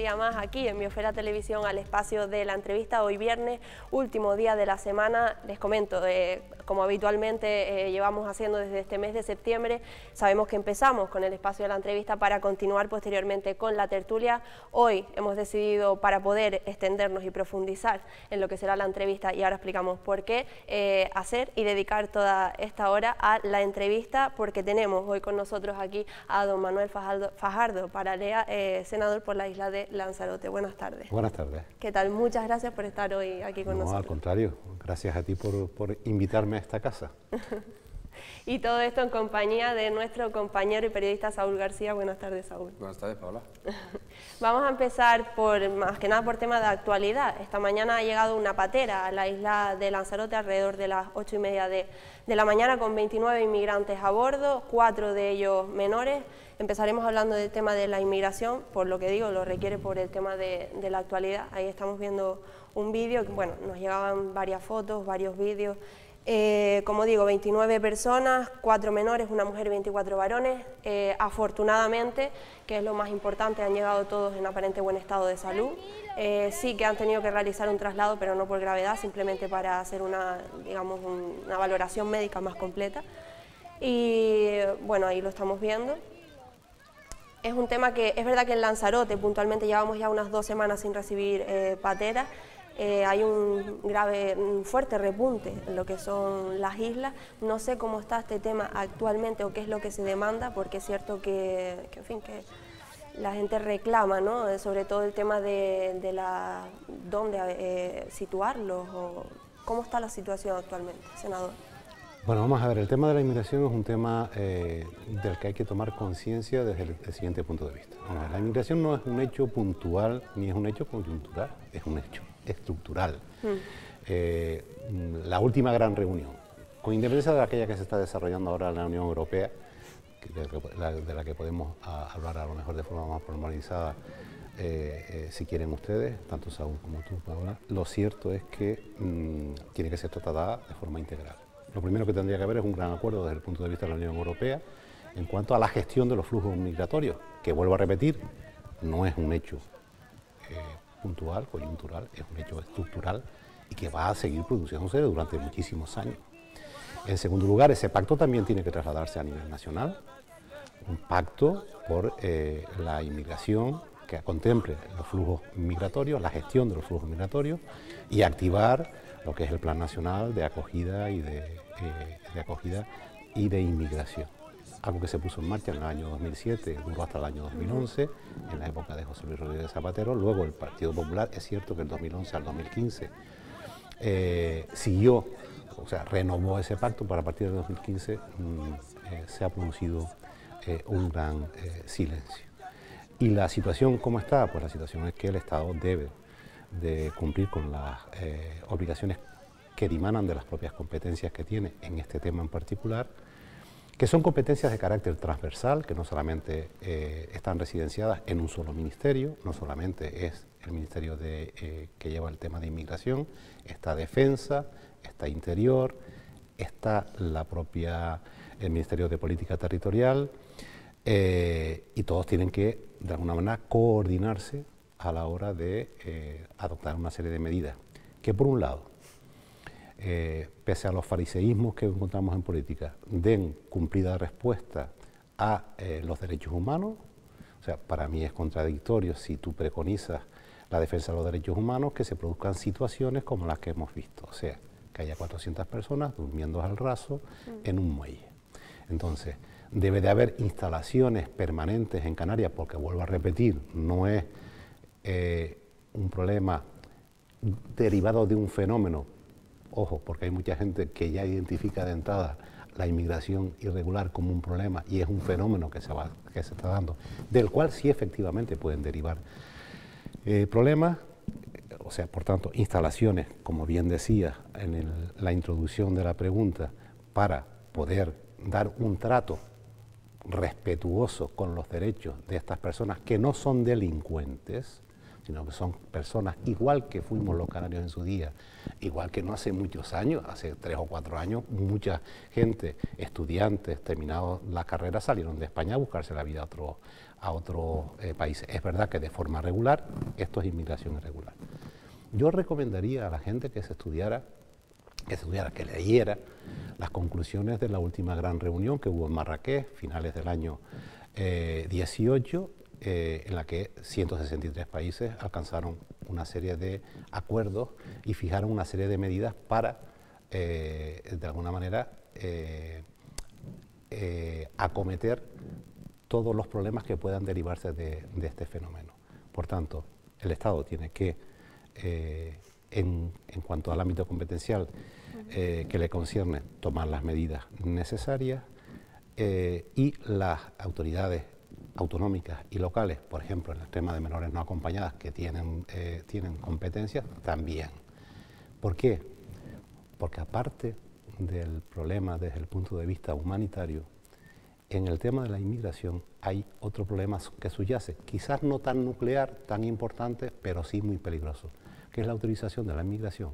día más aquí en Biosfera Televisión al espacio de la entrevista. Hoy viernes, último día de la semana. Les comento, como habitualmente llevamos haciendo desde este mes de septiembre, sabemos que empezamos con el espacio de la entrevista para continuar posteriormente con la tertulia. Hoy hemos decidido, para poder extendernos y profundizar en lo que será la entrevista, y ahora explicamos por qué, hacer y dedicar toda esta hora a la entrevista, porque tenemos hoy con nosotros aquí a don Manuel Fajardo Paralea, senador por la isla de Lanzarote. Buenas tardes. Buenas tardes. ¿Qué tal? Muchas gracias por estar hoy aquí con nosotros. No, al contrario, gracias a ti por invitarme a esta casa. Y todo esto en compañía de nuestro compañero y periodista Saúl García. Buenas tardes, Saúl. Buenas tardes, Paola. Vamos a empezar más que nada por temas de actualidad. Esta mañana ha llegado una patera a la isla de Lanzarote alrededor de las 8:30 de la mañana con 29 inmigrantes a bordo, 4 de ellos menores. Empezaremos hablando del tema de la inmigración, por lo que digo, lo requiere por el tema de la actualidad. Ahí estamos viendo un vídeo, bueno, nos llegaban varias fotos, varios vídeos. Como digo, 29 personas, 4 menores, una mujer y 24 varones. Afortunadamente, que es lo más importante, han llegado todos en aparente buen estado de salud. Sí que han tenido que realizar un traslado, pero no por gravedad, simplemente para hacer una valoración médica más completa. Y bueno, ahí lo estamos viendo. Es un tema que es verdad que en Lanzarote puntualmente llevamos ya unas 2 semanas sin recibir pateras. Hay un fuerte repunte en lo que son las islas. No sé cómo está este tema actualmente o qué es lo que se demanda, porque es cierto que la gente reclama, ¿no? Sobre todo el tema de dónde situarlos o cómo está la situación actualmente, senador. Bueno, vamos a ver, el tema de la inmigración es un tema del que hay que tomar conciencia desde el siguiente punto de vista. Vamos a ver, la inmigración no es un hecho puntual ni es un hecho coyuntural, es un hecho estructural. La última gran reunión, con independencia de aquella que se está desarrollando ahora en la Unión Europea, de la que podemos hablar a lo mejor de forma más formalizada, si quieren ustedes, tanto Saúl como tú, Paola, lo cierto es que tiene que ser tratada de forma integral. Lo primero que tendría que haber es un gran acuerdo desde el punto de vista de la Unión Europea en cuanto a la gestión de los flujos migratorios, que vuelvo a repetir, no es un hecho puntual, coyuntural, es un hecho estructural y que va a seguir produciéndose durante muchísimos años. En segundo lugar, ese pacto también tiene que trasladarse a nivel nacional, un pacto por la inmigración que contemple los flujos migratorios, la gestión de los flujos migratorios y activar lo que es el Plan Nacional de Acogida y de Inmigración. Algo que se puso en marcha en el año 2007, duró hasta el año 2011, en la época de José Luis Rodríguez Zapatero. Luego el Partido Popular, es cierto que del 2011 al 2015 siguió, o sea, renovó ese pacto, para a partir del 2015 se ha producido un gran silencio. ¿Y la situación cómo está? Pues la situación es que el Estado debe de cumplir con las obligaciones que dimanan de las propias competencias que tiene en este tema en particular, que son competencias de carácter transversal, que no solamente están residenciadas en un solo ministerio, no solamente es el ministerio que lleva el tema de inmigración, está Defensa, está Interior, está el Ministerio de Política Territorial, y todos tienen que, de alguna manera, coordinarse a la hora de adoptar una serie de medidas que, por un lado, pese a los fariseísmos que encontramos en política, den cumplida respuesta a los derechos humanos. O sea, para mí es contradictorio, si tú preconizas la defensa de los derechos humanos, que se produzcan situaciones como las que hemos visto, o sea, que haya 400 personas durmiendo al raso en un muelle. Entonces, debe de haber instalaciones permanentes en Canarias, porque, vuelvo a repetir, no es un problema derivado de un fenómeno. Ojo, porque hay mucha gente que ya identifica de entrada la inmigración irregular como un problema y es un fenómeno que se está dando, del cual sí efectivamente pueden derivar problemas. O sea, por tanto, instalaciones, como bien decía en la introducción de la pregunta, para poder dar un trato respetuoso con los derechos de estas personas que no son delincuentes, sino que son personas igual que fuimos los canarios en su día, igual que no hace muchos años, hace 3 o 4 años, mucha gente, estudiantes, terminados la carrera, salieron de España a buscarse la vida a otros países. Es verdad que de forma regular, esto es inmigración irregular. Yo recomendaría a la gente que que leyera las conclusiones de la última gran reunión que hubo en Marrakech, finales del año 18, en la que 163 países alcanzaron una serie de acuerdos y fijaron una serie de medidas para, de alguna manera, acometer todos los problemas que puedan derivarse de este fenómeno. Por tanto, el Estado tiene que, en cuanto al ámbito competencial que le concierne, tomar las medidas necesarias y las autoridades autonómicas y locales, por ejemplo, en el tema de menores no acompañadas, que tienen competencias, también. ¿Por qué? Porque aparte del problema desde el punto de vista humanitario, en el tema de la inmigración hay otro problema que subyace, quizás no tan nuclear, tan importante, pero sí muy peligroso, que es la utilización de la inmigración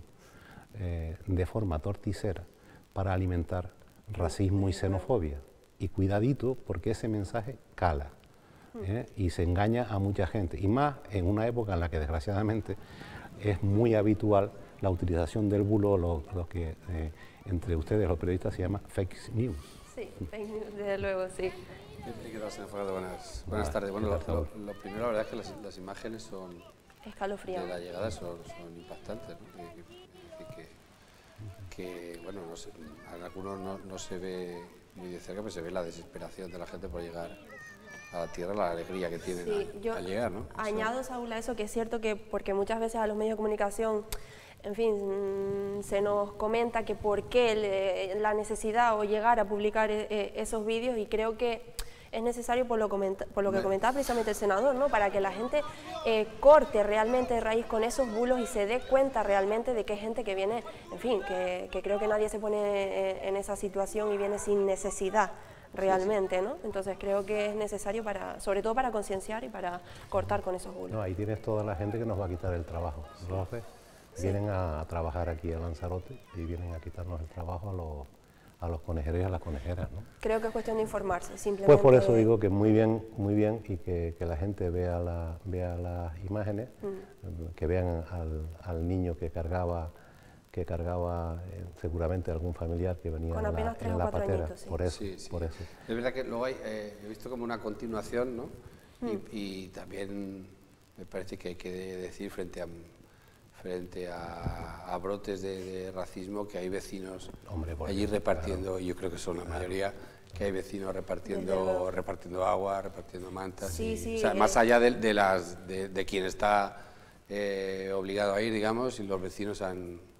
de forma torticera para alimentar racismo y xenofobia. Y cuidadito, porque ese mensaje cala y se engaña a mucha gente, y más en una época en la que desgraciadamente es muy habitual la utilización del bulo, lo que entre ustedes los periodistas se llama fake news. Sí, fake news, desde luego, sí. ¿Qué tal, señor Fajardo? Buenas tardes. Bueno, lo primero, la verdad es que las imágenes son de la llegada son impactantes, ¿no? Que bueno, no sé, a algunos no se ve muy de cerca, pero se ve la desesperación de la gente por llegar a la tierra, la alegría que tienen al llegar, ¿no? Añado, Saúl, a eso, que es cierto que, porque muchas veces a los medios de comunicación, en fin, se nos comenta que por qué la necesidad o llegar a publicar esos vídeos, y creo que es necesario por lo que comentaba precisamente el senador, ¿no? Para que la gente corte realmente de raíz con esos bulos y se dé cuenta realmente de que hay gente que viene, en fin, que creo que nadie se pone en esa situación y viene sin necesidad realmente, ¿no? Entonces creo que es necesario, sobre todo para concienciar y para cortar con esos bulos. No, ahí tienes toda la gente que nos va a quitar el trabajo, ¿no lo ves? Sí. Vienen a trabajar aquí a Lanzarote y vienen a quitarnos el trabajo a los conejeros y a las conejeras, ¿no? Creo que es cuestión de informarse, simplemente. Pues por eso digo que muy bien, y que la gente vea las imágenes, que vean al niño que cargaba seguramente algún familiar que venía con apenas 3 o 4 patera. añitos, sí. Por eso. Es verdad que luego he visto como una continuación, ¿no? Y también me parece que hay que decir frente a brotes de racismo, que hay vecinos allí repartiendo, claro. Y yo creo que son la mayoría, que hay vecinos repartiendo agua, repartiendo mantas, sí, o sea, más allá de quien está obligado a ir, digamos, y los vecinos han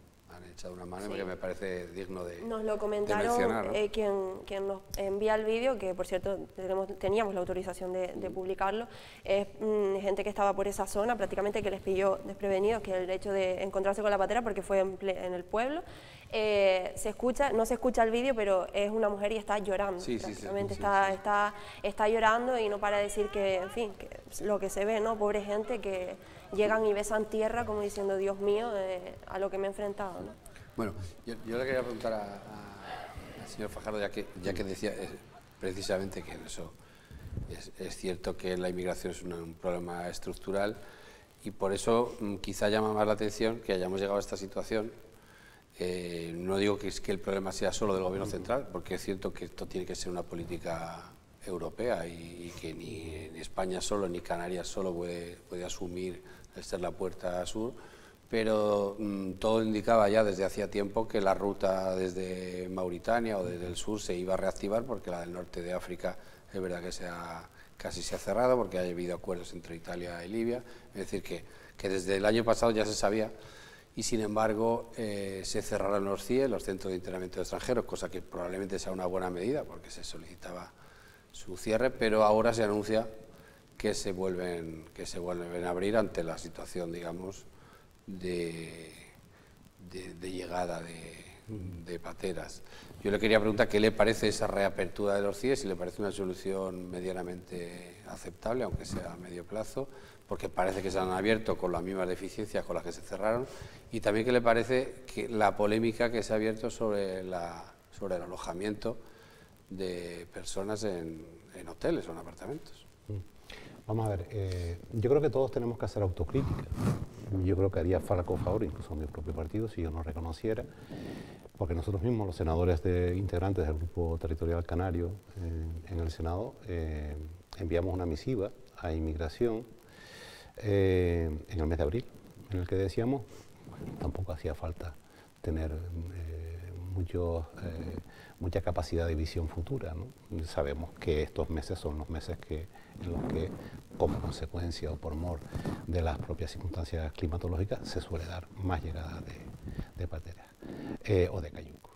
echado una mano, porque me parece digno de Nos lo comentaron, ¿no? quien nos envía el vídeo, que por cierto teníamos la autorización de publicarlo, es gente que estaba por esa zona, prácticamente, que les pilló desprevenidos, que el hecho de encontrarse con la patera, porque fue en el pueblo. No se escucha el vídeo, pero es una mujer y está llorando, prácticamente está llorando y no para de decir que, en fin, que lo que se ve, ¿no? Pobre gente que llegan y besan tierra como diciendo, Dios mío, a lo que me he enfrentado, ¿no? Bueno, yo le quería preguntar al señor Fajardo, ya que decía precisamente que eso es cierto, que la inmigración es un problema estructural, y por eso quizá llama más la atención que hayamos llegado a esta situación. No digo que el problema sea solo del gobierno central, porque es cierto que esto tiene que ser una política europea y que ni España solo ni Canarias solo puede asumir el ser la puerta sur, pero todo indicaba ya desde hacía tiempo que la ruta desde Mauritania o desde el sur se iba a reactivar, porque la del norte de África es verdad que casi se ha cerrado, porque ha habido acuerdos entre Italia y Libia, es decir que desde el año pasado ya se sabía. Y sin embargo se cerraron los CIE, los centros de internamiento de extranjeros, cosa que probablemente sea una buena medida porque se solicitaba su cierre, pero ahora se anuncia que se vuelven a abrir ante la situación, digamos, de llegada de pateras. Yo le quería preguntar qué le parece esa reapertura de los CIE, si le parece una solución medianamente aceptable, aunque sea a medio plazo, porque parece que se han abierto con las mismas deficiencias con las que se cerraron, y también qué le parece que la polémica que se ha abierto sobre el alojamiento de personas en hoteles o en apartamentos. Vamos a ver, yo creo que todos tenemos que hacer autocrítica. Yo creo que haría flaco favor, incluso a mi propio partido, si yo no reconociera, porque nosotros mismos, los senadores integrantes del Grupo Territorial Canario en el Senado, enviamos una misiva a Inmigración en el mes de abril, en el que decíamos, bueno, tampoco hacía falta tener mucha capacidad de visión futura, ¿no? Sabemos que estos meses son los meses en los que, como consecuencia o por mor de las propias circunstancias climatológicas, se suele dar más llegada de pateras o de cayucos.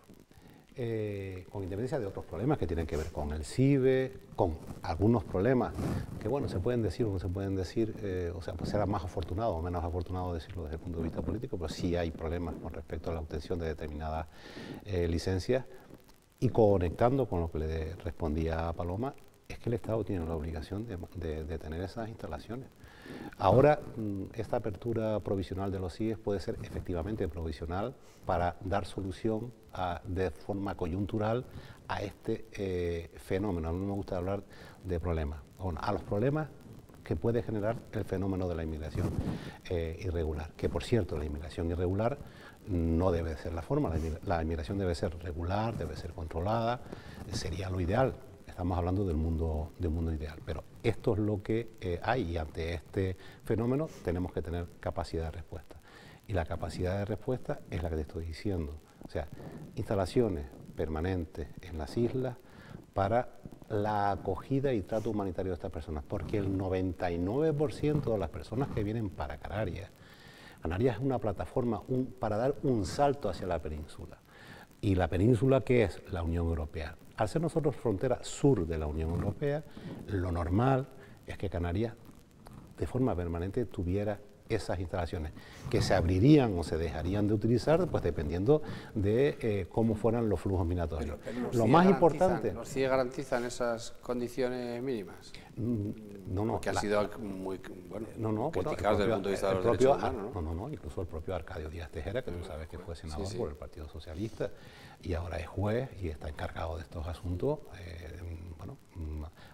Con independencia de otros problemas que tienen que ver con el CIBE, con algunos problemas que, bueno, se pueden decir o no se pueden decir, o sea, pues será más afortunado o menos afortunado decirlo desde el punto de vista político, pero sí hay problemas con respecto a la obtención de determinadas licencias. Y conectando con lo que le respondía a Paloma, es que el Estado tiene la obligación de tener esas instalaciones. Ahora, esta apertura provisional de los CIES puede ser efectivamente provisional para dar solución de forma coyuntural a este fenómeno. A mí me gusta hablar de problemas, a los problemas que puede generar el fenómeno de la inmigración irregular. Que, por cierto, la inmigración irregular no debe ser la forma, la inmigración debe ser regular, debe ser controlada, sería lo ideal. Estamos hablando del mundo ideal, pero esto es lo que hay y ante este fenómeno tenemos que tener capacidad de respuesta. Y la capacidad de respuesta es la que te estoy diciendo, o sea, instalaciones permanentes en las islas para la acogida y trato humanitario de estas personas, porque el 99% de las personas que vienen para Canarias es una plataforma para dar un salto hacia la península. ¿Y la península qué es? La Unión Europea. Al ser nosotros frontera sur de la Unión Europea, lo normal es que Canarias de forma permanente tuviera esas instalaciones, que se abrirían o se dejarían de utilizar, pues dependiendo de cómo fueran los flujos migratorios. Pero lo más importante... ¿Los CIE garantizan esas condiciones mínimas? No. Que ha sido muy criticados desde el punto de vista de los derechos humanos, ¿no? No, incluso el propio Arcadio Díaz Tejera, que tú sabes que fue senador por el Partido Socialista y ahora es juez y está encargado de estos asuntos,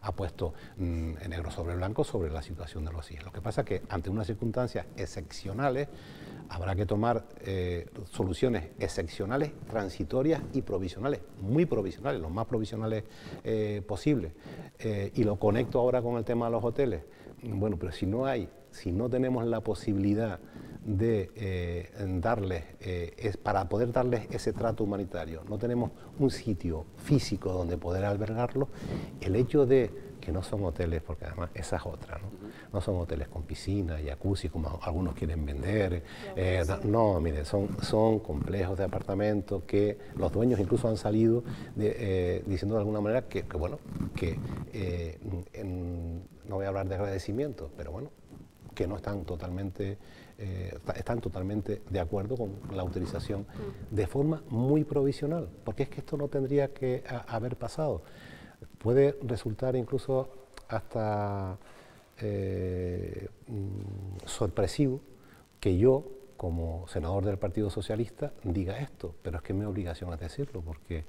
ha puesto en negro sobre blanco sobre la situación de los CIE. Lo que pasa es que ante unas circunstancias excepcionales habrá que tomar soluciones excepcionales, transitorias y provisionales, muy provisionales, lo más provisionales posibles. Y lo conecto ahora con el tema de los hoteles. Bueno, pero si no tenemos la posibilidad de para poder darles ese trato humanitario, no tenemos un sitio físico donde poder albergarlos, el hecho de que no son hoteles, porque además esa es otra, ¿no? No son hoteles con piscina, jacuzzi, como algunos quieren vender. No, mire, son complejos de apartamentos que los dueños incluso han salido diciendo de alguna manera no voy a hablar de agradecimiento, pero bueno, que no están totalmente de acuerdo con la utilización de forma muy provisional, porque es que esto no tendría que haber pasado. Puede resultar incluso hasta sorpresivo que yo, como senador del Partido Socialista, diga esto, pero es que mi obligación es decirlo, porque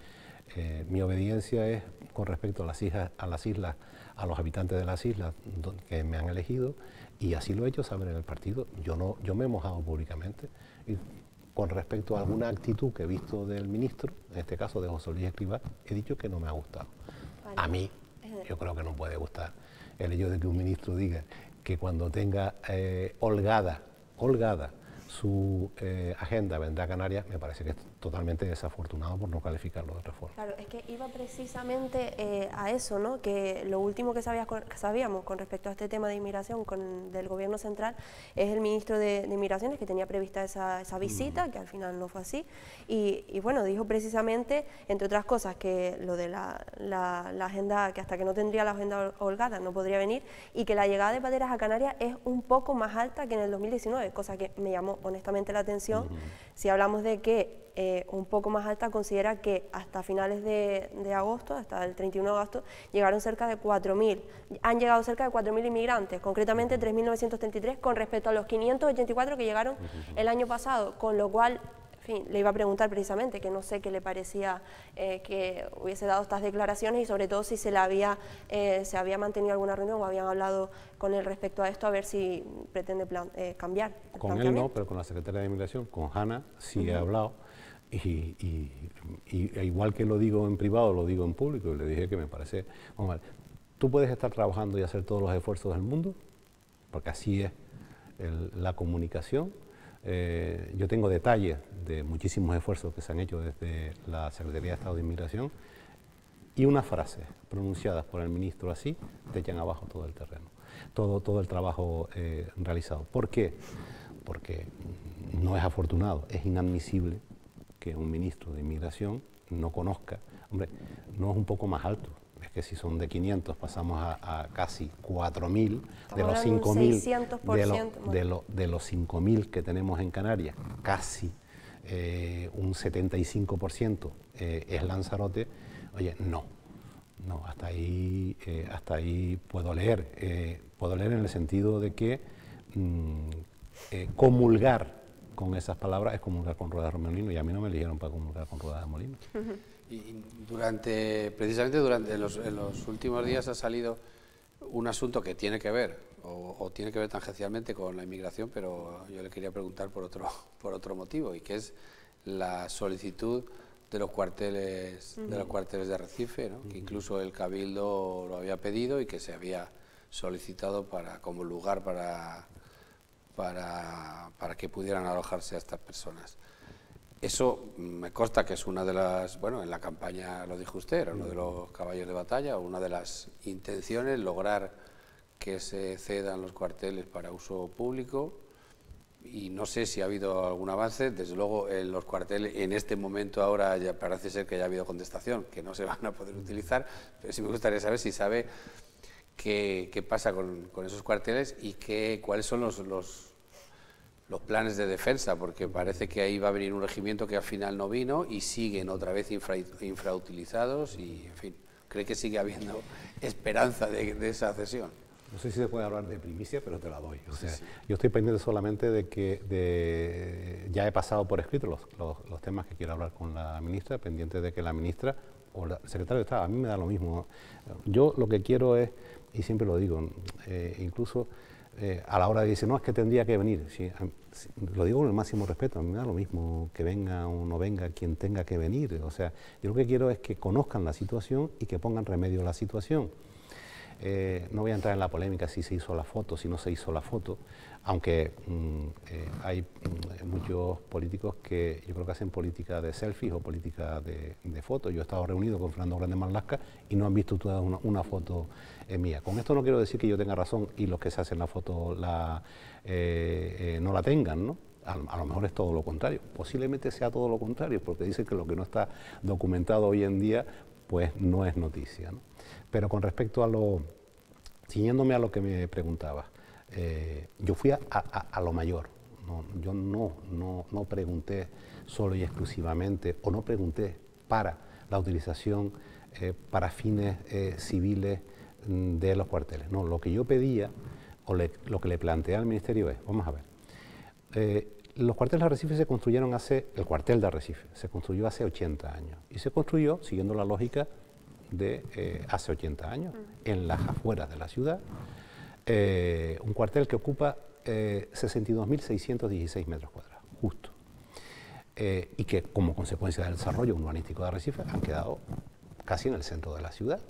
mi obediencia es con respecto a las islas, a los habitantes de las islas que me han elegido, y así lo he hecho saber en el partido. Yo me he mojado públicamente y con respecto a alguna actitud que he visto del ministro, en este caso de José Luis Escrivá, he dicho que no me ha gustado. Vale. A mí, yo creo que no puede gustar el hecho de que un ministro diga que cuando tenga holgada su agenda vendrá a Canarias, me parece que es totalmente desafortunado, por no calificarlo de otra forma. Claro, es que iba precisamente a eso, ¿no? Que lo último que sabíamos con respecto a este tema de inmigración del gobierno central es el ministro de Inmigraciones, que tenía prevista esa visita, que al final no fue así, y bueno, dijo precisamente, entre otras cosas, que lo de la agenda, que hasta que no tendría la agenda holgada no podría venir, y que la llegada de pateras a Canarias es un poco más alta que en el 2019, cosa que me llamó honestamente la atención. Si hablamos de que un poco más alta, considera que hasta finales de agosto, hasta el 31 de agosto, llegaron cerca de 4.000. Han llegado cerca de 4.000 inmigrantes, concretamente 3.933 con respecto a los 584 que llegaron el año pasado, con lo cual, en fin, le iba a preguntar precisamente, que no sé qué le parecía que hubiese dado estas declaraciones y sobre todo si se había mantenido alguna reunión o habían hablado con él respecto a esto, a ver si pretende cambiar. Con él no, pero con la secretaria de Inmigración, con Hanna, sí he hablado y igual que lo digo en privado, lo digo en público y le dije que me parece, vamos a ver, tú puedes estar trabajando y hacer todos los esfuerzos del mundo, porque así es la comunicación. Yo tengo detalles de muchísimos esfuerzos que se han hecho desde la Secretaría de Estado de Inmigración y unas frases pronunciadas por el ministro así te echan abajo todo el terreno, todo el trabajo realizado. ¿Por qué? Porque no es afortunado, es inadmisible que un ministro de Inmigración no conozca, hombre, no es un poco más alto. Es que si son de 500 pasamos a casi 4.000, de los 5.000 de los 5.000 que tenemos en Canarias, casi un 75% es Lanzarote. Oye, no, hasta ahí puedo leer en el sentido de que comulgar con esas palabras es comulgar con ruedas de molino, y a mí no me eligieron para comulgar con ruedas de molino. Y precisamente durante los últimos días ha salido un asunto que tiene que ver, o tiene que ver tangencialmente con la inmigración, pero yo le quería preguntar por otro motivo, y que es la solicitud de los cuarteles de Arrecife, ¿no? Que incluso el Cabildo lo había pedido y que se había solicitado como lugar para que pudieran alojarse a estas personas. Eso me consta que es una de las, bueno, en la campaña lo dijo usted, era uno de los caballos de batalla, una de las intenciones, lograr que se cedan los cuarteles para uso público, y no sé si ha habido algún avance. Desde luego en los cuarteles, en este momento ahora ya parece ser que ya ha habido contestación, que no se van a poder utilizar, pero sí me gustaría saber si sabe qué pasa con esos cuarteles y cuáles son los planes de defensa, porque parece que ahí va a venir un regimiento que al final no vino y siguen otra vez infrautilizados y, en fin, ¿cree que sigue habiendo esperanza de esa cesión? No sé si se puede hablar de primicia, pero te la doy. O sea, sí. Yo estoy pendiente solamente de que ya he pasado por escrito los temas que quiero hablar con la ministra, pendiente de que la ministra o la secretaria de Estado, a mí me da lo mismo. Yo lo que quiero es, y siempre lo digo, incluso a la hora de decir, no, es que tendría que venir, lo digo con el máximo respeto, a mí me da lo mismo que venga o no venga quien tenga que venir. O sea, yo lo que quiero es que conozcan la situación y que pongan remedio a la situación. No voy a entrar en la polémica si se hizo la foto, si no se hizo la foto, aunque hay muchos políticos que yo creo que hacen política de selfies o política de fotos. Yo he estado reunido con Fernando Grande Marlaska y no han visto toda una foto mía. Con esto no quiero decir que yo tenga razón y los que se hacen la foto no la tengan, ¿no? A lo mejor es todo lo contrario, posiblemente sea todo lo contrario, porque dicen que lo que no está documentado hoy en día pues no es noticia, ¿no? Pero con respecto ciñéndome a lo que me preguntabas, yo fui a lo mayor, yo no pregunté solo y exclusivamente, o no pregunté para la utilización para fines civiles de los cuarteles. No, lo que yo pedía, o lo que le planteé al Ministerio es, vamos a ver, los cuarteles de Arrecife se construyeron el cuartel de Arrecife se construyó hace 80 años, y se construyó siguiendo la lógica de hace 80 años, en las afueras de la ciudad, un cuartel que ocupa 62.616 metros cuadrados, justo, y que como consecuencia del desarrollo urbanístico de Arrecife han quedado casi en el centro de la ciudad.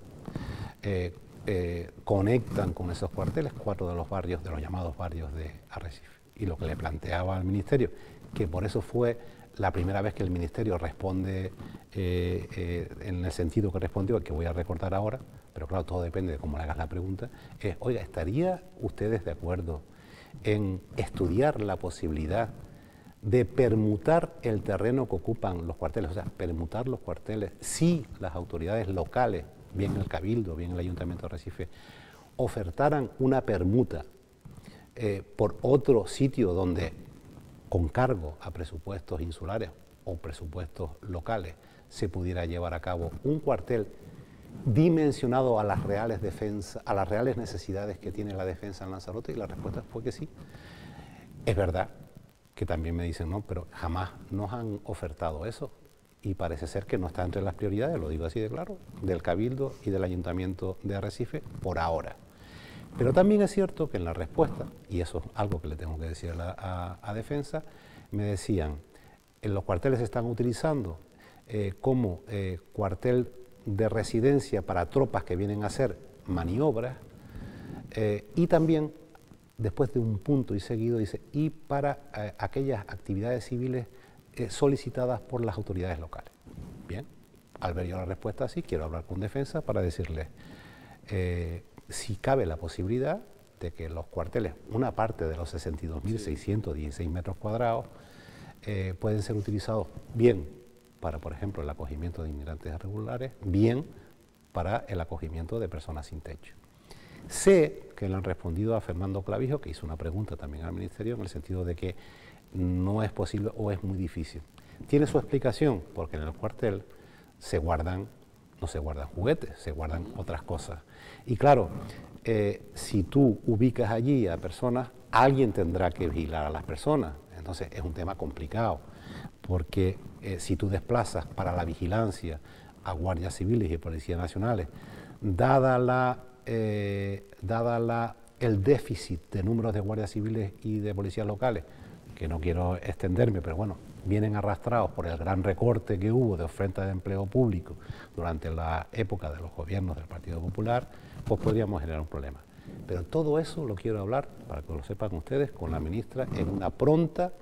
Conectan con esos cuarteles 4 de los barrios, de los llamados barrios de Arrecife. Y lo que le planteaba al Ministerio, que por eso fue la primera vez que el Ministerio responde en el sentido que respondió, el que voy a recordar ahora, pero claro, todo depende de cómo le hagas la pregunta, es, oiga, ¿estarían ustedes de acuerdo en estudiar la posibilidad de permutar el terreno que ocupan los cuarteles? O sea, permutar los cuarteles si las autoridades locales, bien el Cabildo, bien el Ayuntamiento de Arrecife, ofertaran una permuta por otro sitio donde, con cargo a presupuestos insulares, o presupuestos locales se pudiera llevar a cabo un cuartel dimensionado a las reales necesidades que tiene la defensa en Lanzarote, y la respuesta fue que sí. Es verdad que también me dicen, no, pero jamás nos han ofertado eso, y parece ser que no está entre las prioridades, lo digo así de claro, del Cabildo y del Ayuntamiento de Arrecife por ahora. Pero también es cierto que en la respuesta, y eso es algo que le tengo que decir a Defensa, me decían, los cuarteles se están utilizando como cuartel de residencia para tropas que vienen a hacer maniobras, y también, después de un punto y seguido, dice, y para aquellas actividades civiles solicitadas por las autoridades locales. Bien, al ver yo la respuesta así, quiero hablar con Defensa para decirles si cabe la posibilidad de que los cuarteles, una parte de los 62.616 metros cuadrados, pueden ser utilizados bien para, por ejemplo, el acogimiento de inmigrantes irregulares, bien para el acogimiento de personas sin techo. Sé que le han respondido a Fernando Clavijo, que hizo una pregunta también al Ministerio, en el sentido de que no es posible o es muy difícil. Tiene su explicación, porque en el cuartel no se guardan juguetes, se guardan otras cosas. Y claro, si tú ubicas allí a personas, alguien tendrá que vigilar a las personas. Entonces es un tema complicado, porque si tú desplazas para la vigilancia a guardias civiles y policías nacionales, dada el déficit de números de guardias civiles y de policías locales, que no quiero extenderme, pero bueno, vienen arrastrados por el gran recorte que hubo de oferta de empleo público durante la época de los gobiernos del Partido Popular, pues podríamos generar un problema. Pero todo eso lo quiero hablar, para que lo sepan ustedes, con la ministra en una pronta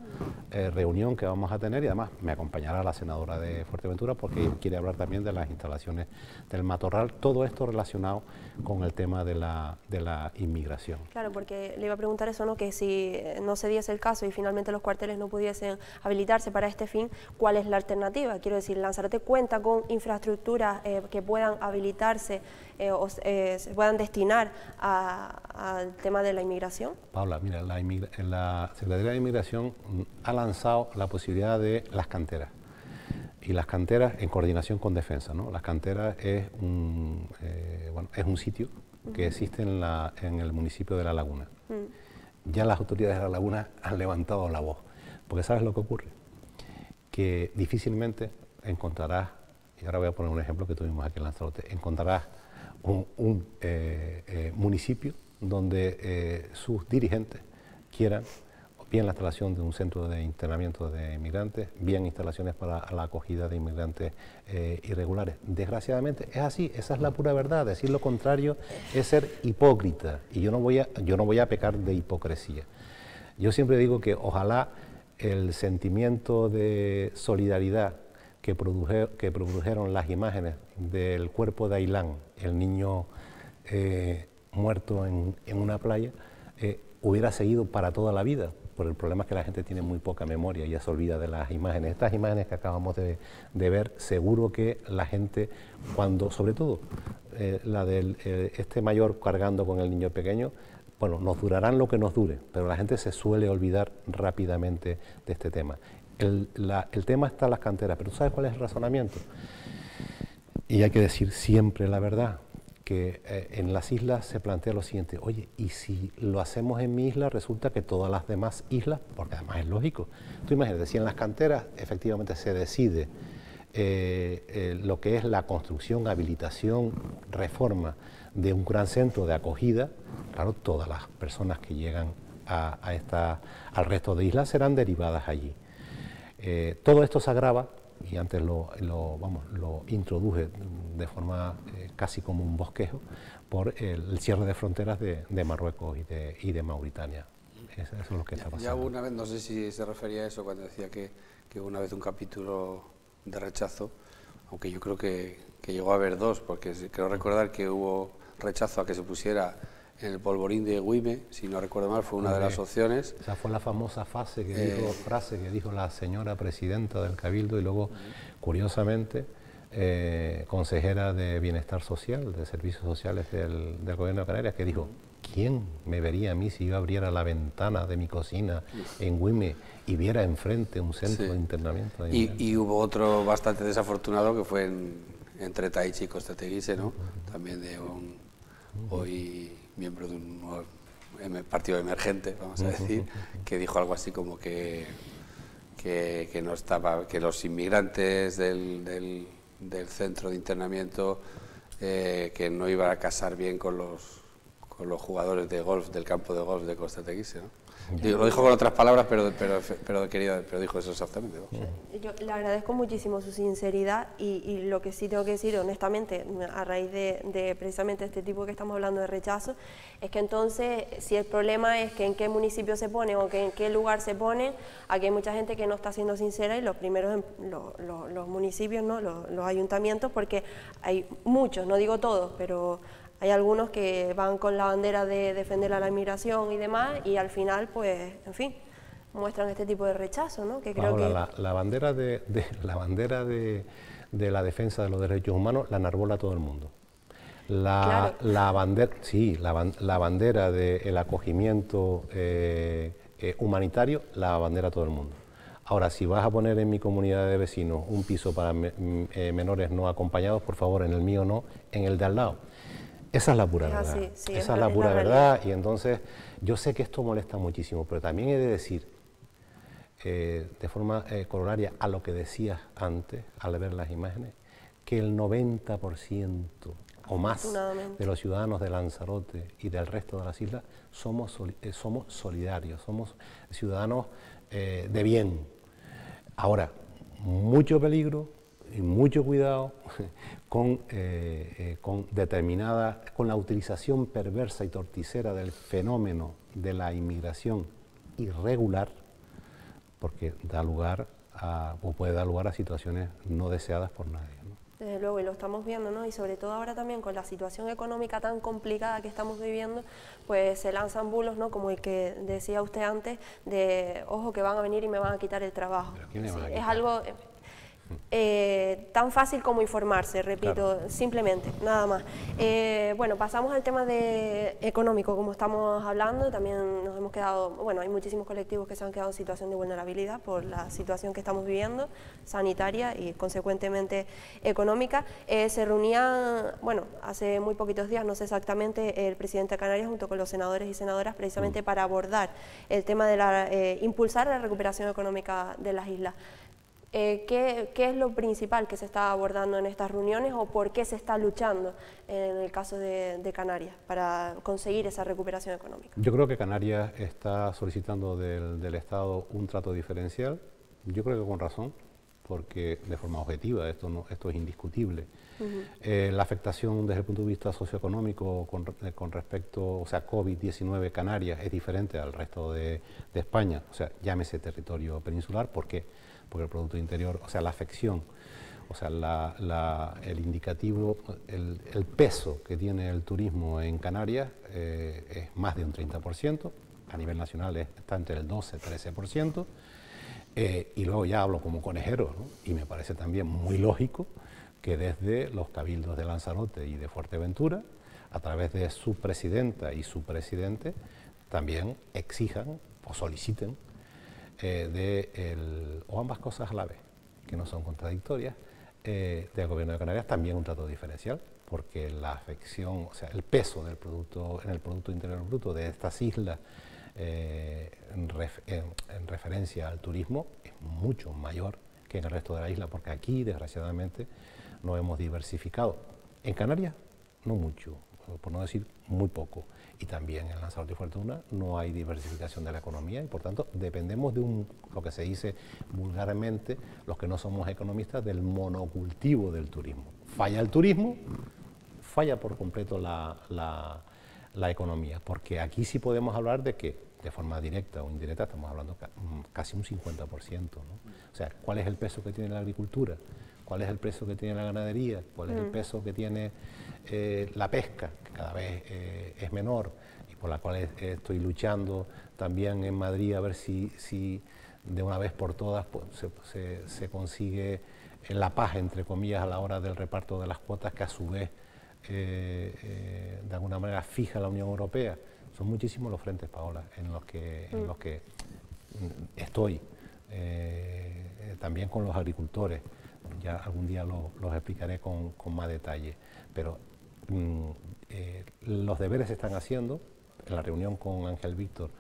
reunión que vamos a tener, y además me acompañará la senadora de Fuerteventura porque quiere hablar también de las instalaciones del Matorral, todo esto relacionado con el tema de la inmigración. Claro, porque le iba a preguntar eso, ¿no? Que si no se diese el caso y finalmente los cuarteles no pudiesen habilitarse para este fin, ¿cuál es la alternativa? Quiero decir, Lanzarote cuenta con infraestructuras que puedan habilitarse o se puedan destinar al tema de la inmigración. Paula, mira, la Secretaría de Inmigración ha lanzado la posibilidad de las canteras, y las canteras en coordinación con Defensa, ¿no? Las canteras es un sitio que existe en el municipio de La Laguna. Ya las autoridades de La Laguna han levantado la voz, porque ¿sabes lo que ocurre? Que difícilmente encontrarás, y ahora voy a poner un ejemplo que tuvimos aquí en Lanzarote, encontrarás un municipio donde sus dirigentes quieran bien la instalación de un centro de internamiento de inmigrantes, bien instalaciones para la acogida de inmigrantes irregulares. Desgraciadamente es así, esa es la pura verdad. Decir lo contrario es ser hipócrita, y yo no voy a pecar de hipocresía. Yo siempre digo que ojalá el sentimiento de solidaridad que produjeron las imágenes del cuerpo de Ailán, el niño muerto en una playa, hubiera seguido para toda la vida. Por el problema es que la gente tiene muy poca memoria y ya se olvida de las imágenes. Estas imágenes que acabamos de ver, seguro que la gente, cuando, sobre todo, la de este mayor cargando con el niño pequeño, bueno, nos durarán lo que nos dure, pero la gente se suele olvidar rápidamente de este tema. El tema está en las canteras, pero ¿tú sabes cuál es el razonamiento? Y hay que decir siempre la verdad, que en las islas se plantea lo siguiente: oye, y si lo hacemos en mi isla, resulta que todas las demás islas, porque además es lógico, tú imagínate, si en las canteras efectivamente se decide lo que es la construcción, habilitación, reforma de un gran centro de acogida, claro, todas las personas que llegan al resto de islas serán derivadas allí. Todo esto se agrava, y antes lo introduje de forma casi como un bosquejo, por el cierre de fronteras de Marruecos y de Mauritania. Eso es lo que está pasando. Ya hubo una vez, no sé si se refería a eso, cuando decía que hubo una vez un capítulo de rechazo, aunque yo creo que llegó a haber dos, porque creo recordar que hubo rechazo a que se pusiera en el polvorín de Güime, si no recuerdo mal, fue una de las opciones. Esa fue la famosa frase que dijo la señora presidenta del Cabildo, y luego, curiosamente, consejera de Bienestar Social, de Servicios Sociales del Gobierno de Canarias, que dijo: ¿quién me vería a mí si yo abriera la ventana de mi cocina en Güemes y viera enfrente un centro de internamiento? Y hubo otro bastante desafortunado que fue entre Taichi y Costa-Teguise, ¿no? También de un hoy miembro de un nuevo partido emergente, vamos a decir, que dijo algo así como que no estaba, que los inmigrantes del centro de internamiento que no iban a casar bien con los jugadores de golf del campo de golf de Costa-Teguise, ¿no? Lo dijo con otras palabras, pero dijo eso exactamente, ¿no? Yo le agradezco muchísimo su sinceridad y lo que sí tengo que decir honestamente, a raíz de precisamente este tipo que estamos hablando de rechazo, es que entonces si el problema es que en qué municipio se pone o que en qué lugar se pone, aquí hay mucha gente que no está siendo sincera y los primeros, los municipios, ¿no? los ayuntamientos, porque hay muchos, no digo todos, pero hay algunos que van con la bandera de defender a la inmigración y demás y al final, pues, en fin, muestran este tipo de rechazo, ¿no? Que creo Paola, la bandera de la defensa de los derechos humanos la enarbola todo el mundo. Claro. La bandera del acogimiento humanitario la bandera todo el mundo. Ahora, si vas a poner en mi comunidad de vecinos un piso para menores no acompañados, por favor, en el mío no, en el de al lado. Esa es la pura verdad. Sí, esa es la pura verdad. Y entonces, yo sé que esto molesta muchísimo, pero también he de decir, de forma corolaria a lo que decías antes, al ver las imágenes, que el 90% o más de los ciudadanos de Lanzarote y del resto de las islas somos solidarios, somos ciudadanos de bien. Ahora, mucho peligro y mucho cuidado con la utilización perversa y torticera del fenómeno de la inmigración irregular, porque da lugar o puede dar lugar a situaciones no deseadas por nadie, ¿no? Desde luego, y lo estamos viendo, ¿no? Y sobre todo ahora también con la situación económica tan complicada que estamos viviendo, pues se lanzan bulos, ¿no? Como el que decía usted antes, de ojo que van a venir y me van a quitar el trabajo. ¿Pero quién le va a quitar? Es algo tan fácil como informarse, repito, claro. Simplemente, nada más. Bueno, pasamos al tema económico, como estamos hablando, también nos hemos quedado, bueno, hay muchísimos colectivos que se han quedado en situación de vulnerabilidad por la situación que estamos viviendo, sanitaria y consecuentemente económica. Se reunía, bueno, hace muy poquitos días, no sé exactamente, el presidente de Canarias junto con los senadores y senadoras precisamente para abordar el tema de impulsar la recuperación económica de las islas. ¿Qué es lo principal que se está abordando en estas reuniones o por qué se está luchando en el caso de Canarias para conseguir esa recuperación económica? Yo creo que Canarias está solicitando del Estado un trato diferencial, yo creo que con razón, porque de forma objetiva esto es indiscutible. La afectación desde el punto de vista socioeconómico con respecto, o sea, COVID-19 Canarias es diferente al resto de España, o sea, llámese territorio peninsular, ¿por qué? Porque el Producto Interior, o sea, la afección, o sea, el indicativo, el peso que tiene el turismo en Canarias es más de un 30%, a nivel nacional está entre el 12-13%, y luego ya hablo como conejero, ¿no? Y me parece también muy lógico que desde los cabildos de Lanzarote y de Fuerteventura, a través de su presidenta y su presidente, también exijan o soliciten o ambas cosas a la vez, que no son contradictorias, del Gobierno de Canarias también un trato diferencial, porque la afección, o sea, el peso en el Producto Interior Bruto de estas islas en referencia al turismo es mucho mayor que en el resto de la isla, porque aquí, desgraciadamente, no hemos diversificado. En Canarias, no mucho, por no decir muy poco. Y también en Lanzarote y Fuerteventura no hay diversificación de la economía y por tanto dependemos de lo que se dice vulgarmente, los que no somos economistas, del monocultivo del turismo. Falla el turismo, falla por completo la economía, porque aquí sí podemos hablar de que de forma directa o indirecta estamos hablando casi un 50%, ¿no? O sea, ¿cuál es el peso que tiene la agricultura? ¿Cuál es el peso que tiene la ganadería? ¿Cuál es el peso que tiene la pesca, que cada vez es menor y por la cual estoy luchando también en Madrid a ver si de una vez por todas pues, se consigue la paz, entre comillas, a la hora del reparto de las cuotas que a su vez de alguna manera fija la Unión Europea? Son muchísimos los frentes, Paola, en los que estoy, también con los agricultores. Ya algún día los explicaré con más detalle, pero los deberes se están haciendo. En la reunión con Ángel Víctor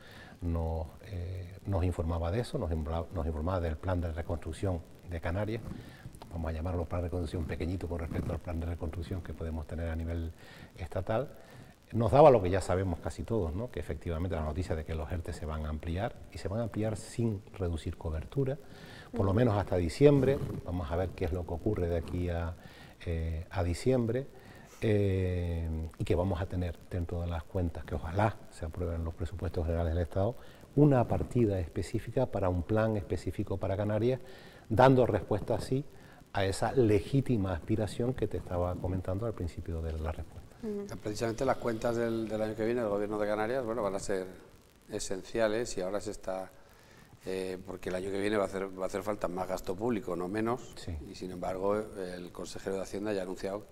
nos informaba de eso, nos informaba del plan de reconstrucción de Canarias. Vamos a llamarlo plan de reconstrucción pequeñito con respecto al plan de reconstrucción que podemos tener a nivel estatal. Nos daba lo que ya sabemos casi todos, ¿no? Que efectivamente la noticia de que los ERTE se van a ampliar, y se van a ampliar sin reducir cobertura, por lo menos hasta diciembre. Vamos a ver qué es lo que ocurre de aquí a diciembre, y que vamos a tener dentro de las cuentas, que ojalá se aprueben los presupuestos generales del Estado, una partida específica para un plan específico para Canarias, dando respuesta así a esa legítima aspiración que te estaba comentando al principio de la respuesta. Precisamente las cuentas del año que viene del Gobierno de Canarias, bueno, van a ser esenciales, y ahora se está, porque el año que viene va a hacer falta más gasto público, no menos, sí. Y sin embargo el consejero de Hacienda ya ha anunciado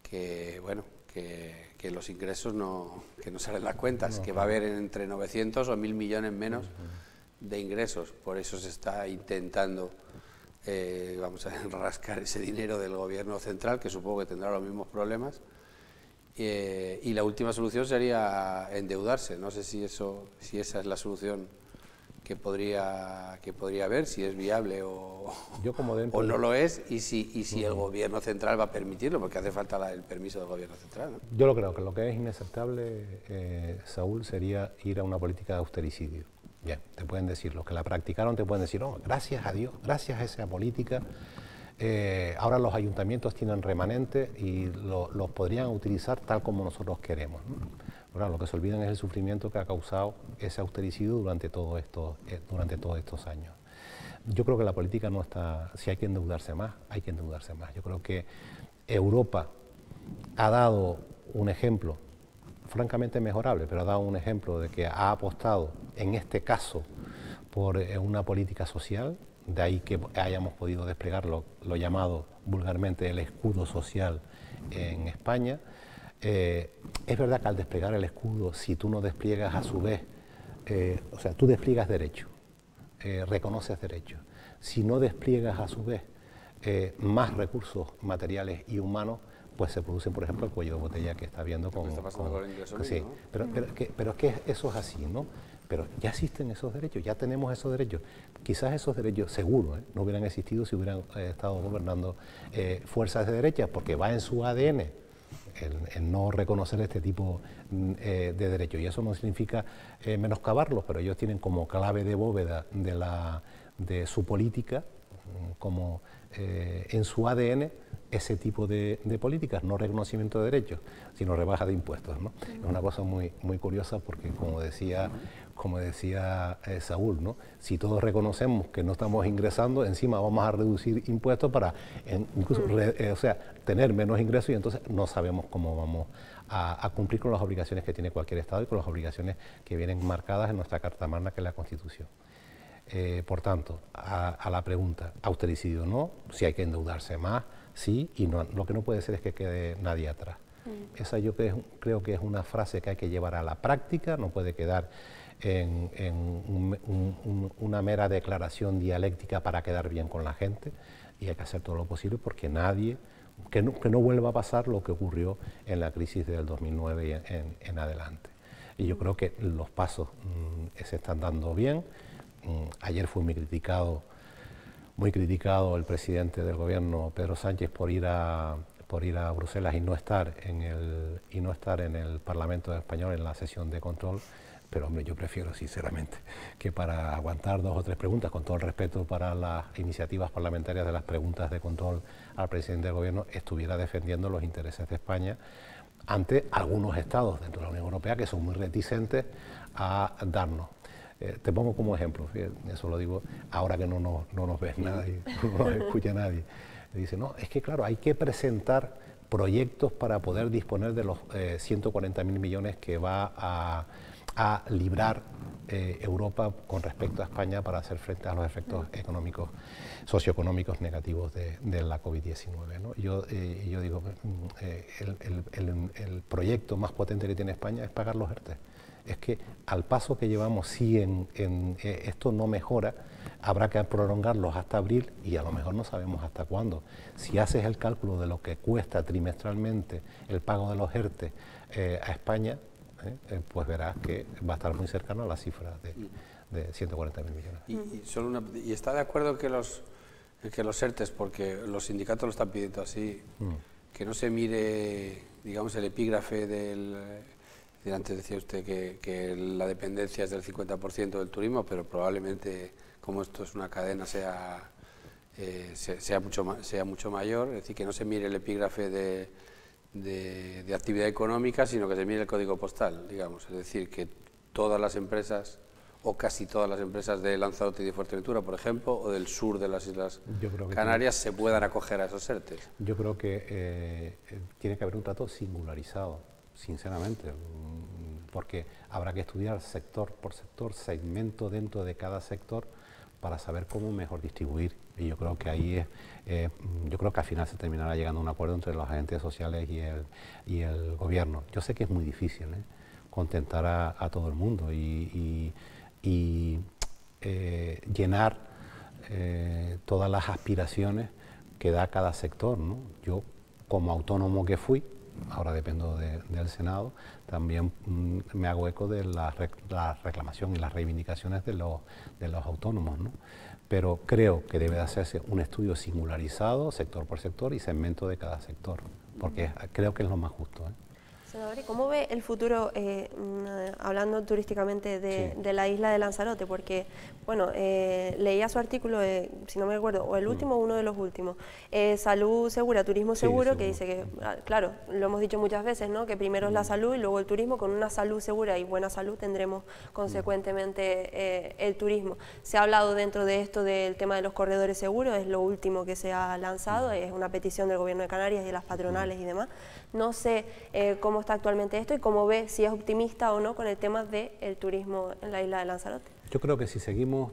que, bueno, que los ingresos no salen las cuentas, que va a haber entre 900 o 1.000 millones menos de ingresos. Por eso se está intentando, vamos a rascar ese dinero del Gobierno central, que supongo que tendrá los mismos problemas. Y la última solución sería endeudarse. No sé si esa es la solución que podría haber, si es viable o no lo es, y si el Gobierno central va a permitirlo, porque hace falta el permiso del Gobierno central, ¿no? Yo lo creo que lo que es inaceptable, Saúl, sería ir a una política de austericidio. Bien, te pueden decir, los que la practicaron te pueden decir, oh, gracias a Dios, gracias a esa política, ahora los ayuntamientos tienen remanentes y los podrían utilizar tal como nosotros queremos, ¿no? Ahora, lo que se olvidan es el sufrimiento que ha causado ese austericidio durante todos estos años. Yo creo que la política no está, si hay que endeudarse más, hay que endeudarse más. Yo creo que Europa ha dado un ejemplo, francamente mejorable, pero ha dado un ejemplo de que ha apostado, en este caso, por una política social. De ahí que hayamos podido desplegar lo llamado vulgarmente el escudo social en España. Es verdad que al desplegar el escudo, si tú no despliegas a su vez, o sea, tú despliegas derechos, reconoces derechos. Si no despliegas a su vez más recursos materiales y humanos, pues se produce, por ejemplo, el cuello de botella que está viendo con... Está pasando con el ingreso mínimo, sí, pero es que eso es así, ¿no? Pero ya existen esos derechos, ya tenemos esos derechos. Quizás esos derechos, seguro, no hubieran existido si hubieran estado gobernando fuerzas de derecha, porque va en su ADN el no reconocer este tipo de derechos. Y eso no significa menoscabarlos, pero ellos tienen como clave de bóveda de su política, como en su ADN, ese tipo de políticas, no reconocimiento de derechos, sino rebaja de impuestos, ¿no? Es una cosa muy, muy curiosa porque, como decía Saúl, ¿no? Si todos reconocemos que no estamos ingresando, encima vamos a reducir impuestos para incluso tener menos ingresos, y entonces no sabemos cómo vamos a cumplir con las obligaciones que tiene cualquier Estado y con las obligaciones que vienen marcadas en nuestra Carta Magna, que es la Constitución. Por tanto, a la pregunta, austericidio no, si hay que endeudarse más, sí, y no, lo que no puede ser es que quede nadie atrás. Esa yo creo que es una frase que hay que llevar a la práctica, no puede quedar en una mera declaración dialéctica para quedar bien con la gente, y hay que hacer todo lo posible porque que no vuelva a pasar lo que ocurrió en la crisis del 2009 y en adelante. Y yo creo que los pasos se están dando bien. Ayer fue muy criticado el presidente del gobierno, Pedro Sánchez, por ir a Bruselas y no estar en el Parlamento español en la sesión de control. Pero, hombre, yo prefiero, sinceramente, que para aguantar 2 o 3 preguntas, con todo el respeto para las iniciativas parlamentarias de las preguntas de control al presidente del gobierno, estuviera defendiendo los intereses de España ante algunos estados dentro de la Unión Europea que son muy reticentes a darnos. Te pongo como ejemplo, eso lo digo ahora que no nos ves nadie, no nos escucha nadie. Dice, no, es que claro, hay que presentar proyectos para poder disponer de los 140.000 millones que va a librar Europa con respecto a España para hacer frente a los efectos económicos, socioeconómicos negativos de la COVID-19, ¿no? Yo digo, el proyecto más potente que tiene España es pagar los ERTE. es que al paso que llevamos, si esto no mejora, habrá que prolongarlos hasta abril y a lo mejor no sabemos hasta cuándo. Si haces el cálculo de lo que cuesta trimestralmente el pago de los ERTE a España, pues verás que va a estar muy cercano a la cifra de 140.000 millones. ¿Y está de acuerdo que los ERTEs, porque los sindicatos lo están pidiendo así, que no se mire, digamos, el epígrafe antes decía usted que la dependencia es del 50% del turismo, pero probablemente, como esto es una cadena, sea mucho mayor, es decir, que no se mire el epígrafe de actividad económica, sino que se mire el código postal, digamos, es decir, que todas las empresas, o casi todas las empresas de Lanzarote y de Fuerteventura, por ejemplo, o del sur de las Islas Canarias, se puedan acoger a esos ERTEs. Yo creo que tiene que haber un trato singularizado, sinceramente, porque habrá que estudiar sector por sector, segmento dentro de cada sector, para saber cómo mejor distribuir. Y yo creo que ahí yo creo que al final se terminará llegando a un acuerdo entre los agentes sociales y el gobierno. Yo sé que es muy difícil contentar a todo el mundo y llenar todas las aspiraciones que da cada sector, ¿no? Yo, como autónomo que fui, ahora dependo del Senado, también me hago eco de la reclamación y las reivindicaciones de los autónomos, ¿no? Pero creo que debe de hacerse un estudio singularizado, sector por sector y segmento de cada sector, porque creo que es lo más justo, Senador, ¿y cómo ve el futuro, hablando turísticamente, de la isla de Lanzarote? Porque, bueno, leía su artículo, si no me recuerdo, o el último o uno de los últimos, Salud Segura, Turismo Seguro, que dice que, claro, lo hemos dicho muchas veces, ¿no?, que primero es la salud y luego el turismo. Con una salud segura y buena salud tendremos consecuentemente el turismo. Se ha hablado dentro de esto del tema de los corredores seguros, es lo último que se ha lanzado, es una petición del Gobierno de Canarias y de las patronales y demás. No sé cómo está actualmente esto y cómo ve si es optimista o no con el tema del turismo en la isla de Lanzarote. Yo creo que si seguimos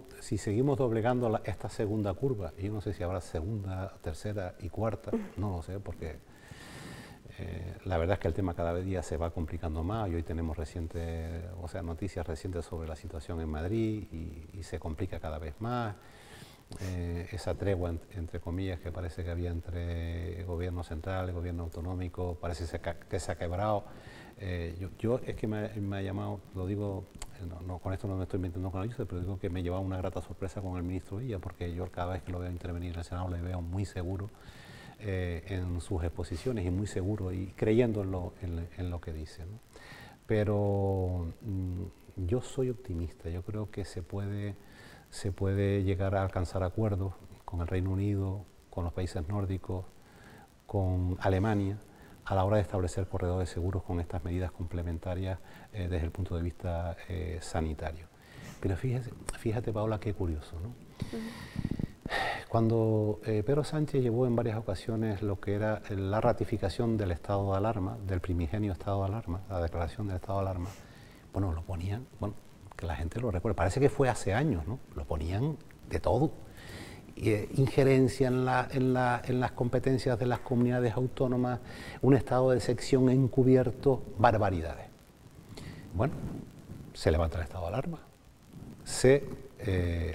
doblegando esta segunda curva, y yo no sé si habrá segunda, tercera y cuarta, no lo sé, porque la verdad es que el tema cada día se va complicando más, y hoy tenemos noticias recientes sobre la situación en Madrid y se complica cada vez más. Esa tregua, entre comillas, que parece que había entre gobierno central y gobierno autonómico, parece que se ha quebrado. Yo es que me ha llamado, lo digo, con esto no me estoy metiendo con ellos, pero digo que me he llevado una grata sorpresa con el ministro Villa, porque yo cada vez que lo veo intervenir en el Senado le veo muy seguro en sus exposiciones y muy seguro y creyendo en lo que dice, ¿no? Pero yo soy optimista, yo creo que se puede llegar a alcanzar acuerdos con el Reino Unido, con los países nórdicos, con Alemania, a la hora de establecer corredores seguros con estas medidas complementarias desde el punto de vista sanitario. Pero fíjate, Paola, qué curioso, ¿no? Cuando Pedro Sánchez llevó en varias ocasiones lo que era la ratificación del estado de alarma, del primigenio estado de alarma, la declaración del estado de alarma, bueno, lo ponían, bueno, que la gente lo recuerde, parece que fue hace años, ¿no? Lo ponían de todo. Injerencia en las competencias de las comunidades autónomas, un estado de sección encubierto, barbaridades. Bueno, se levanta el estado de alarma,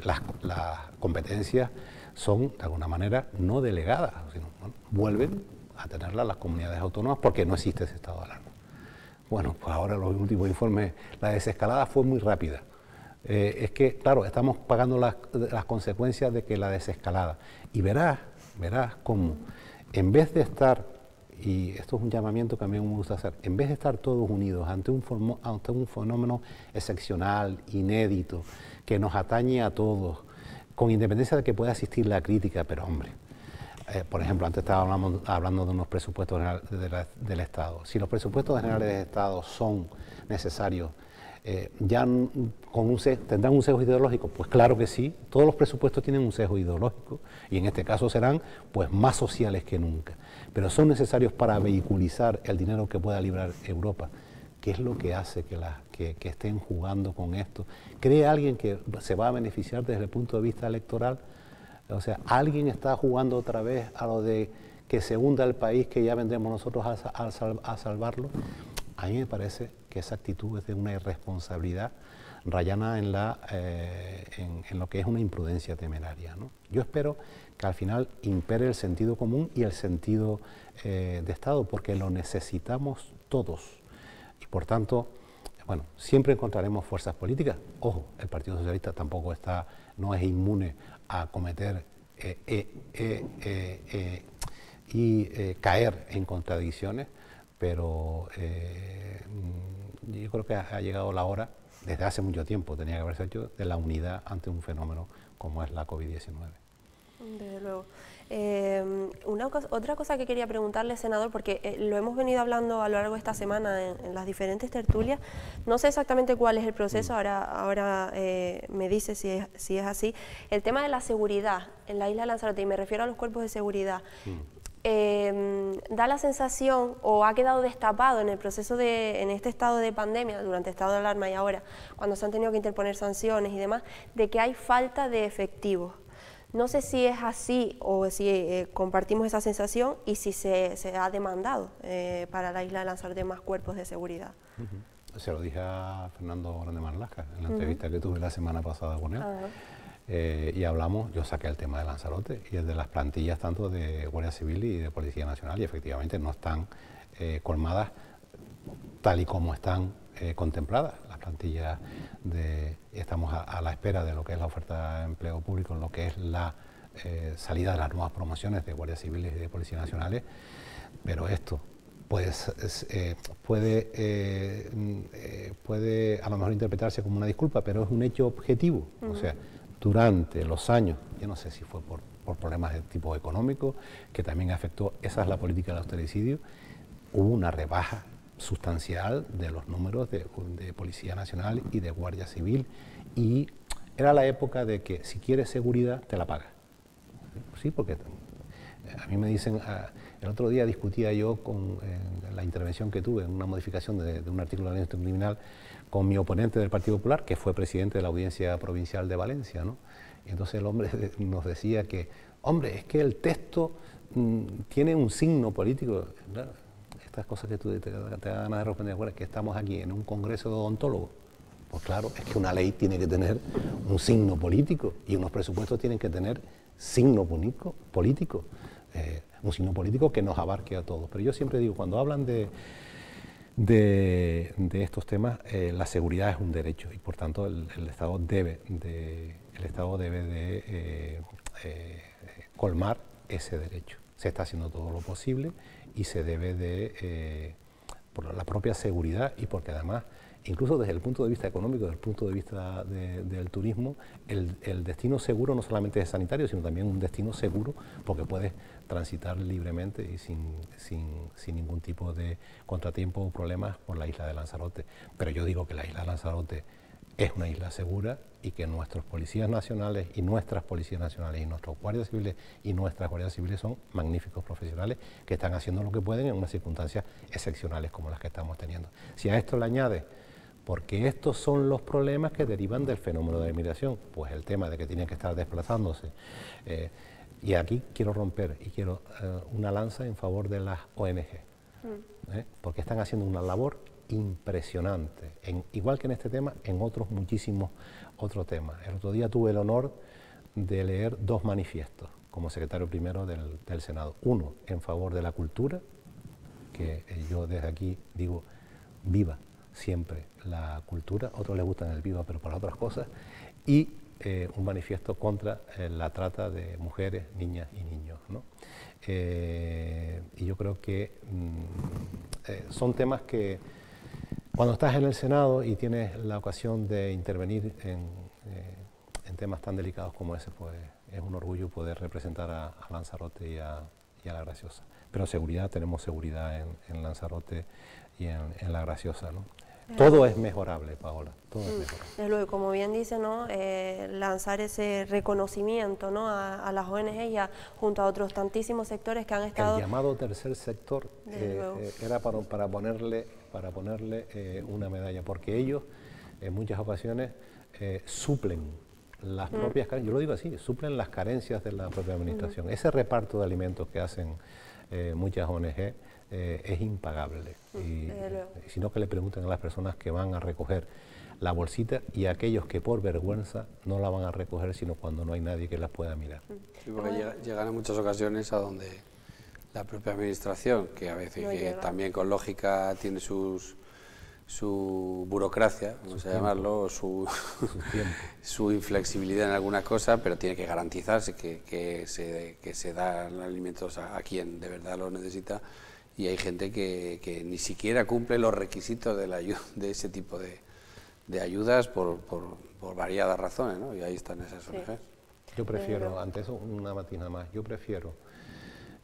las competencias son de alguna manera no delegadas, sino, bueno, vuelven a tenerlas las comunidades autónomas porque no existe ese estado de alarma. Bueno, pues ahora los últimos informes, la desescalada fue muy rápida. Es que, claro, estamos pagando las consecuencias de que la desescalada. Y verás cómo, en vez de estar, y esto es un llamamiento que a mí me gusta hacer, en vez de estar todos unidos ante un fenómeno excepcional, inédito, que nos atañe a todos, con independencia de que pueda existir la crítica, pero hombre, por ejemplo, antes estábamos hablando de unos presupuestos del Estado. Si los presupuestos generales del Estado son necesarios, ¿tendrán un sesgo ideológico? Pues claro que sí, todos los presupuestos tienen un sesgo ideológico y en este caso serán pues más sociales que nunca, pero son necesarios para vehiculizar el dinero que pueda librar Europa. ¿Qué es lo que hace que estén jugando con esto? ¿Cree alguien que se va a beneficiar desde el punto de vista electoral? O sea, ¿alguien está jugando otra vez a lo de que se hunda el país, que ya vendremos nosotros a salvarlo? A mí me parece que esa actitud es de una irresponsabilidad rayana en lo que es una imprudencia temeraria, ¿no? Yo espero que al final impere el sentido común y el sentido de Estado, porque lo necesitamos todos. Y por tanto, bueno, siempre encontraremos fuerzas políticas. Ojo, el Partido Socialista tampoco no es inmune a cometer y caer en contradicciones, pero yo creo que ha llegado la hora, desde hace mucho tiempo tenía que haberse hecho, de la unidad ante un fenómeno como es la COVID-19. Desde luego. Otra cosa que quería preguntarle, senador, porque lo hemos venido hablando a lo largo de esta semana en las diferentes tertulias, no sé exactamente cuál es el proceso, ahora me dice si es así, el tema de la seguridad en la isla de Lanzarote, y me refiero a los cuerpos de seguridad. Da la sensación, o ha quedado destapado en el proceso en este estado de pandemia, durante el estado de alarma y ahora, cuando se han tenido que interponer sanciones y demás, de que hay falta de efectivos. No sé si es así o si compartimos esa sensación y si se ha demandado para la isla de Lanzarote más cuerpos de seguridad. Se lo dije a Fernando Grande Marlaska en la entrevista que tuve la semana pasada con él. Y hablamos, yo saqué el tema de Lanzarote y el de las plantillas tanto de Guardia Civil y de Policía Nacional, y efectivamente no están colmadas tal y como están contempladas. Las plantillas estamos a la espera de lo que es la oferta de empleo público, en lo que es la salida de las nuevas promociones de Guardia Civil y de Policía Nacionales, pero esto puede a lo mejor interpretarse como una disculpa, pero es un hecho objetivo. O sea, durante los años, yo no sé si fue por problemas de tipo económico, que también afectó, esa es la política del austericidio, hubo una rebaja sustancial de los números de Policía Nacional y de Guardia Civil, y era la época de que si quieres seguridad te la pagas. Sí, porque a mí me dicen, el otro día discutía yo con la intervención que tuve en una modificación de un artículo de la ley criminal con mi oponente del Partido Popular, que fue presidente de la Audiencia Provincial de Valencia, ¿no? Y entonces el hombre nos decía que, hombre, es que el texto tiene un signo político. Claro, estas cosas que tú te da ganas de responder, bueno, es que estamos aquí en un congreso de odontólogos. Pues claro, es que una ley tiene que tener un signo político y unos presupuestos tienen que tener signo político, un signo político que nos abarque a todos. Pero yo siempre digo, cuando hablan de estos temas, la seguridad es un derecho y por tanto el Estado debe de colmar ese derecho. Se está haciendo todo lo posible y se debe por la propia seguridad y porque además, incluso desde el punto de vista económico, desde el punto de vista del turismo, el destino seguro no solamente es sanitario, sino también un destino seguro porque puedes transitar libremente y sin ningún tipo de contratiempo o problemas por la isla de Lanzarote. Pero yo digo que la isla de Lanzarote es una isla segura y que nuestros policías nacionales y nuestras policías nacionales y nuestros guardias civiles y nuestras guardias civiles son magníficos profesionales que están haciendo lo que pueden en unas circunstancias excepcionales como las que estamos teniendo. Si a esto le añades, porque estos son los problemas que derivan del fenómeno de la inmigración, pues el tema de que tienen que estar desplazándose. Y aquí quiero romper y quiero una lanza en favor de las ONG, porque están haciendo una labor impresionante, igual que en este tema, en otros muchísimos otros temas. El otro día tuve el honor de leer 2 manifiestos como secretario primero del Senado. Uno en favor de la cultura, que yo desde aquí digo, viva siempre la cultura, a otros les gustan el viva pero para otras cosas, y un manifiesto contra la trata de mujeres, niñas y niños, ¿no? Y yo creo que son temas que cuando estás en el Senado y tienes la ocasión de intervenir en temas tan delicados como ese, pues es un orgullo poder representar a Lanzarote y a La Graciosa. Pero seguridad, tenemos seguridad en Lanzarote y en La Graciosa, ¿no? Todo es mejorable, Paola, todo es mejorable. Desde luego, como bien dice, ¿no? Lanzar ese reconocimiento, ¿no? a las ONG y junto a otros tantísimos sectores que han estado... El llamado tercer sector era para ponerle una medalla, porque ellos en muchas ocasiones suplen las propias carencias, yo lo digo así, suplen las carencias de la propia administración. Ese reparto de alimentos que hacen muchas ONG, es impagable. Y sino que le pregunten a las personas que van a recoger la bolsita y a aquellos que por vergüenza no la van a recoger sino cuando no hay nadie que las pueda mirar. Sí, porque llegan en muchas ocasiones a donde la propia administración, que a veces que también con lógica tiene su burocracia, vamos a llamarlo, su inflexibilidad en alguna cosa, pero tiene que garantizarse que se dan alimentos a quien de verdad lo necesita, y hay gente que ni siquiera cumple los requisitos de ese tipo de ayudas por variadas razones, ¿no? Y ahí están esas ONG. Yo prefiero, ante eso una matiz más, yo prefiero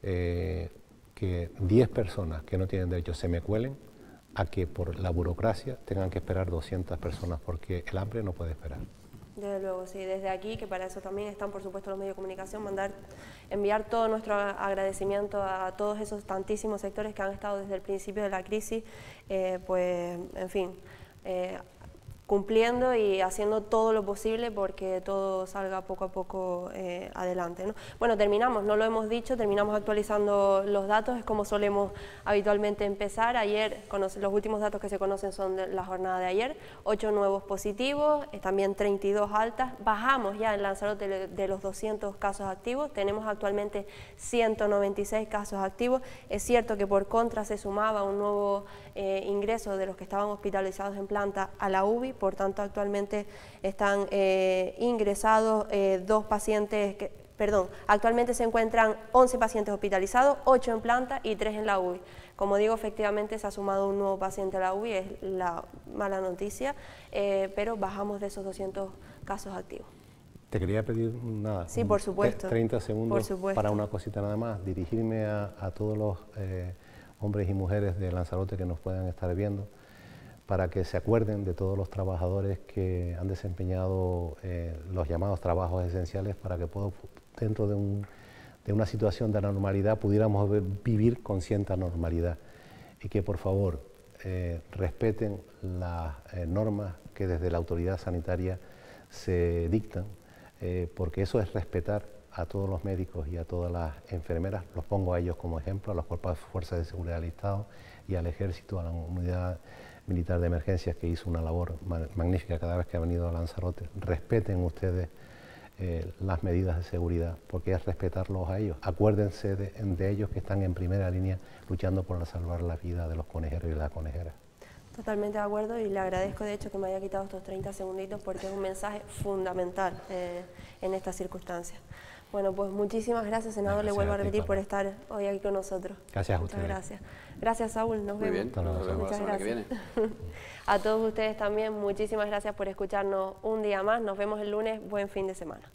que 10 personas que no tienen derecho se me cuelen a que por la burocracia tengan que esperar 200 personas, porque el hambre no puede esperar. Desde luego, sí, desde aquí, que para eso también están por supuesto los medios de comunicación, enviar todo nuestro agradecimiento a todos esos tantísimos sectores que han estado desde el principio de la crisis, pues en fin, cumpliendo y haciendo todo lo posible porque todo salga poco a poco adelante, ¿no? Bueno, terminamos, no lo hemos dicho, terminamos actualizando los datos, es como solemos habitualmente empezar. Ayer, los últimos datos que se conocen son de la jornada de ayer, 8 nuevos positivos, también 32 altas, bajamos ya en Lanzarote de los 200 casos activos, tenemos actualmente 196 casos activos. Es cierto que por contra se sumaba un nuevo ingreso de los que estaban hospitalizados en planta a la UBI. Por tanto, actualmente están ingresados actualmente se encuentran 11 pacientes hospitalizados, 8 en planta y 3 en la UBI. Como digo, efectivamente se ha sumado un nuevo paciente a la UBI, es la mala noticia, pero bajamos de esos 200 casos activos. Te quería pedir nada, sí, por supuesto, 30 segundos por supuesto, para una cosita nada más, dirigirme a todos los hombres y mujeres de Lanzarote que nos puedan estar viendo, para que se acuerden de todos los trabajadores que han desempeñado los llamados trabajos esenciales, para que dentro de una situación de normalidad pudiéramos vivir con cierta normalidad, y que por favor respeten las normas que desde la autoridad sanitaria se dictan, porque eso es respetar a todos los médicos y a todas las enfermeras. Los pongo a ellos como ejemplo, a los cuerpos de fuerzas de seguridad del Estado y al Ejército, a la unidad militar de emergencias, que hizo una labor magnífica cada vez que ha venido a Lanzarote. Respeten ustedes las medidas de seguridad, porque es respetarlos a ellos. Acuérdense de ellos, que están en primera línea luchando por salvar la vida de los conejeros y las conejeras. Totalmente de acuerdo, y le agradezco de hecho que me haya quitado estos 30 segunditos, porque es un mensaje fundamental en estas circunstancias. Bueno, pues muchísimas gracias, senador, le vuelvo a repetir por estar hoy aquí con nosotros. Gracias a ustedes. Muchas gracias. Gracias, Saúl, nos vemos. Muy bien, nos vemos Muchas la semana que viene. A todos ustedes también, muchísimas gracias por escucharnos un día más, nos vemos el lunes, buen fin de semana.